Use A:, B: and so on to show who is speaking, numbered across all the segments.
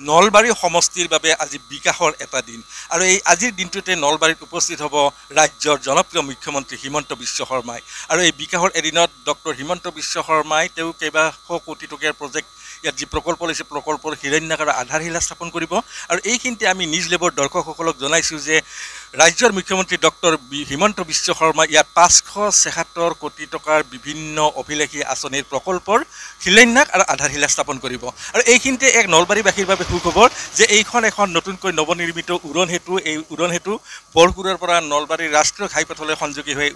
A: নলবাৰী সমষ্টিৰ বাবে আজি বিকাশৰ এটা দিন আৰু এই আজিৰ দিনটোতে নলবাৰীত উপস্থিত হ'ব ৰাজ্যৰ জনপ্ৰিয় মুখ্যমন্ত্ৰী হিমন্ত বিশ্ব শৰ্মাই আৰু এই বিকাশৰ এদিনত ডক্টৰ হিমন্ত বিশ্ব শৰ্মাই তেওঁ কেইবাশ কোটি টকীয়া প্ৰজেক্ট ইয়াত যি প্ৰকল্প লৈছে প্ৰকল্পৰ শিলান্যাস আৰু আধাৰশিলা স্থাপন কৰিব আৰু এইখিনিতে আমি নিজ লেবৰ দৰ্শকসকলক জনাইছোঁ যে ৰাজ্যৰ মুখ্যমন্ত্ৰী ডক্টৰ হিমন্ত বিশ্ব শৰ্মা ইয়াত 576 কোটি টকাৰ বিভিন্ন অভিলেখী আঁচনিৰ প্ৰকল্পৰ শিলান্যাস আৰু আধাৰশিলা স্থাপন কৰিব আৰু এইখিনিতে এক নলবাৰীবাসীৰ বাবে সুখবৰ যে এইখন এখন নতুনকৈ নৱনিৰ্মিত উৰণ সেতু এই উৰণ সেতু বৰকুৰাৰ পৰা নলবাৰীৰ ৰাষ্ট্ৰীয় ঘাইপথলৈ সংযোগী হৈ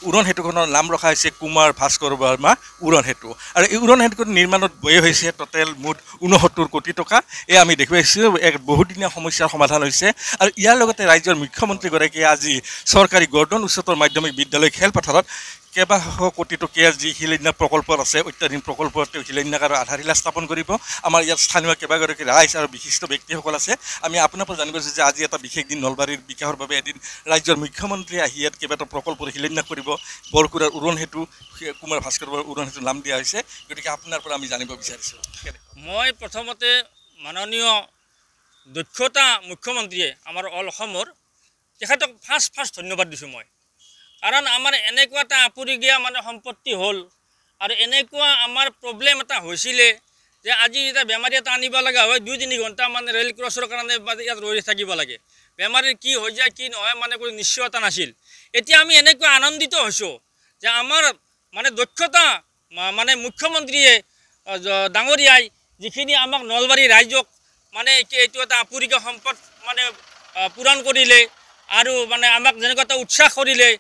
A: উৰণ সেতুখনৰ নাম ৰখা হৈছে কুমাৰ ভাস্কৰ বৰ্মা উৰণ সেতু আৰু এই উৰণ সেতুৰ নিৰ্মাণত ব্যয় হৈছে টোটেল মুঠ 69 কোটি টকা এই আমি দেখুৱাইছোঁ এক বহুদিনীয়া সমস্যাৰ সমাধান হৈছে আৰু ইয়াৰ লগতে ৰাজ্যৰ মুখ্যমন্ত্ৰীগৰাকীয়ে আজি চৰকাৰী গৰ্ডন উচ্চতৰ মাধ্যমিক বিদ্যালয় খেলপথাৰত কেইবাশ কোটি টকীয়া যি শিলান্যাস প্ৰকল্প আছে অত্যাধুনিক প্ৰকল্প তেওঁ শিলান্যাস আৰু আধাৰশিলা স্থাপন কৰিব আমাৰ ইয়াত স্থানীয় কেইবাগৰাকী ৰাইজ আৰু বিশিষ্ট ব্যক্তিসকল আছে আমি আপোনাৰ পৰা জানিব বিচাৰিছোঁ যে আজি এটা বিশেষ দিন নলবাৰীৰ বিকাশৰ বাবে এদিন ৰাজ্যৰ মুখ্যমন্ত্ৰী আহি ইয়াত কেইবাটাও প্ৰকল্পৰ শিলান্যাস কৰিব বৰকুৰাৰ উৰণ সেতু কুমাৰ ভাস্কৰ বৰুৱাৰ উৰণ সেতু নাম দিয়া হৈছে গতিকে আপোনাৰ পৰা আমি জানিব বিচাৰিছোঁ
B: মই প্ৰথমতে মাননীয় দক্ষতা মুখ্যমন্ত্ৰীয়ে আমাৰ অল অসমৰ তেখেতক ফাৰ্ষ্ট ধন্যবাদ দিছোঁ মই কাৰণ আমাৰ এনেকুৱা এটা আপুৰুগীয়া মানে সম্পত্তি হ'ল আৰু এনেকুৱা আমাৰ প্ৰব্লেম এটা হৈছিলে যে আজি এটা বেমাৰী এটা আনিব লগা হয় 2-3 ঘণ্টা মানে ৰেল ক্ৰছৰ কাৰণে ইয়াত ৰৈ থাকিব লাগে বেমাৰীৰ কি হৈ যায় কি নহয় মানে কোনো নিশ্চয়তা নাছিল এতিয়া আমি এনেকুৱা আনন্দিত হৈছোঁ যে আমাৰ মানে দক্ষতা মানে মুখ্যমন্ত্ৰীয়ে ডাঙৰীয়াই যিখিনি আমাক নলবাৰী ৰাইজক মানে এইটো এটা আপুৰুগীয়া সম্পদ মানে পূৰণ কৰিলে আৰু মানে আমাক যেনেকুৱা এটা উৎসাহ কৰিলে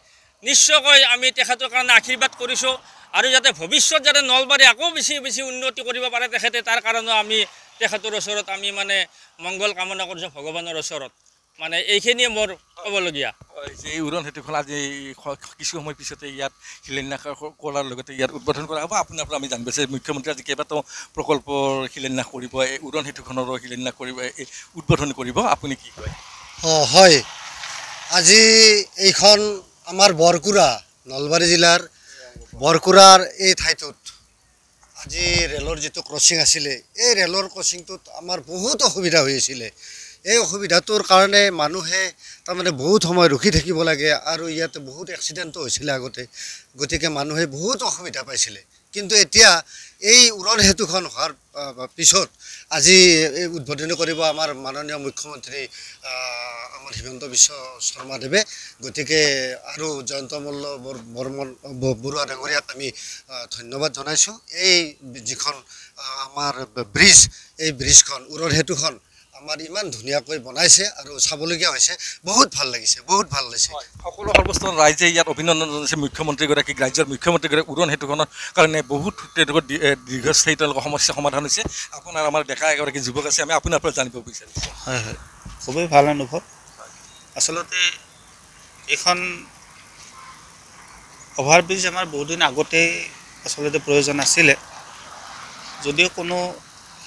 B: নিশ্চয়কৈ আমি তেখেতৰ কাৰণে আশীৰ্বাদ কৰিছোঁ আৰু যাতে ভৱিষ্যত যাতে নলবাৰী আকৌ বেছি উন্নতি কৰিব পাৰে তেখেতে তাৰ কাৰণেও আমি তেখেতৰ ওচৰত আমি মানে মংগল কামনা কৰিছোঁ ভগৱানৰ ওচৰত মানে এইখিনিয়ে মোৰ ক'বলগীয়া
A: এই উৰণ সেতুখন আজি কিছু সময় পিছতে ইয়াত শিলান্যাস কৰাৰ লগতে ইয়াত উদ্বোধন কৰা হ'ব আপোনাৰ পৰা আমি জানিব বিচাৰিছোঁ মুখ্যমন্ত্ৰী আজি কেইবাটাও প্ৰকল্পৰ শিলান্যাস কৰিব এই উৰণ সেতুখনৰো শিলান্যাস কৰিব এই উদ্বোধন কৰিব আপুনি কি কয়
C: হয় আজি এইখন আমাৰ বৰকুৰা নলবাৰী জিলাৰ বৰকুৰাৰ এই ঠাইটোত আজি ৰেলৰ যিটো ক্ৰচিং আছিলে এই ৰেলৰ ক্ৰচিংটোত আমাৰ বহুত অসুবিধা হৈ আছিলে এই অসুবিধাটোৰ কাৰণে মানুহে তাৰমানে বহুত সময় ৰখি থাকিব লাগে আৰু ইয়াতে বহুত এক্সিডেণ্টো হৈছিলে আগতে গতিকে মানুহে বহুত অসুবিধা পাইছিলে কিন্তু এতিয়া এই উৰণ সেতুখন হোৱাৰ পিছত আজি এই উদ্বোধনী কৰিব আমাৰ মাননীয় মুখ্যমন্ত্ৰী আমাৰ হিমন্ত বিশ্ব শৰ্মাদেৱে গতিকে আৰু জয়ন্ত মল্ল বৰ্মন বৰুৱা ডাঙৰীয়াক আমি ধন্যবাদ জনাইছোঁ এই যিখন আমাৰ ব্ৰিজ এই ব্ৰিজখন উৰণ সেতুখন আমাৰ ইমান ধুনীয়াকৈ বনাইছে আৰু চাবলগীয়া হৈছে বহুত ভাল লাগিছে বহুত ভাল লাগিছে
A: সকলো সৰ্বস্তৰৰ ৰাইজে ইয়াত অভিনন্দন জনাইছে মুখ্যমন্ত্ৰীগৰাকীক ৰাজ্যৰ মুখ্যমন্ত্ৰীগৰাকীক উৰণ সেতুখনৰ কাৰণে বহুত তেওঁলোকৰ দীৰ্ঘস্থায়ী তেওঁলোকৰ সমস্যা সমাধান হৈছে আপোনাৰ আমাৰ ডেকা এগৰাকী যুৱক আছে আমি আপোনাৰ পৰা জানিব বিচাৰিছোঁ
D: হয় হয় খুবেই ভাল অনুভৱ আচলতে এইখন অভাৰব্ৰিজ আমাৰ বহুদিন আগতেই আচলতে প্ৰয়োজন আছিলে যদিও কোনো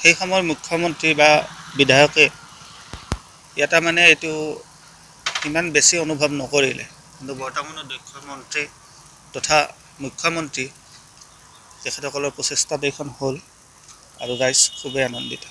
D: সেই সময়ৰ মুখ্যমন্ত্ৰী বা বিধায়কে ইয়াতে মানে এইটো ইমান বেছি অনুভৱ নকৰিলে কিন্তু বৰ্তমানৰ দক্ষ মন্ত্ৰী তথা মুখ্যমন্ত্ৰী তেখেতসকলৰ প্ৰচেষ্টাত এইখন হ'ল আৰু ৰাইজ খুবেই আনন্দিত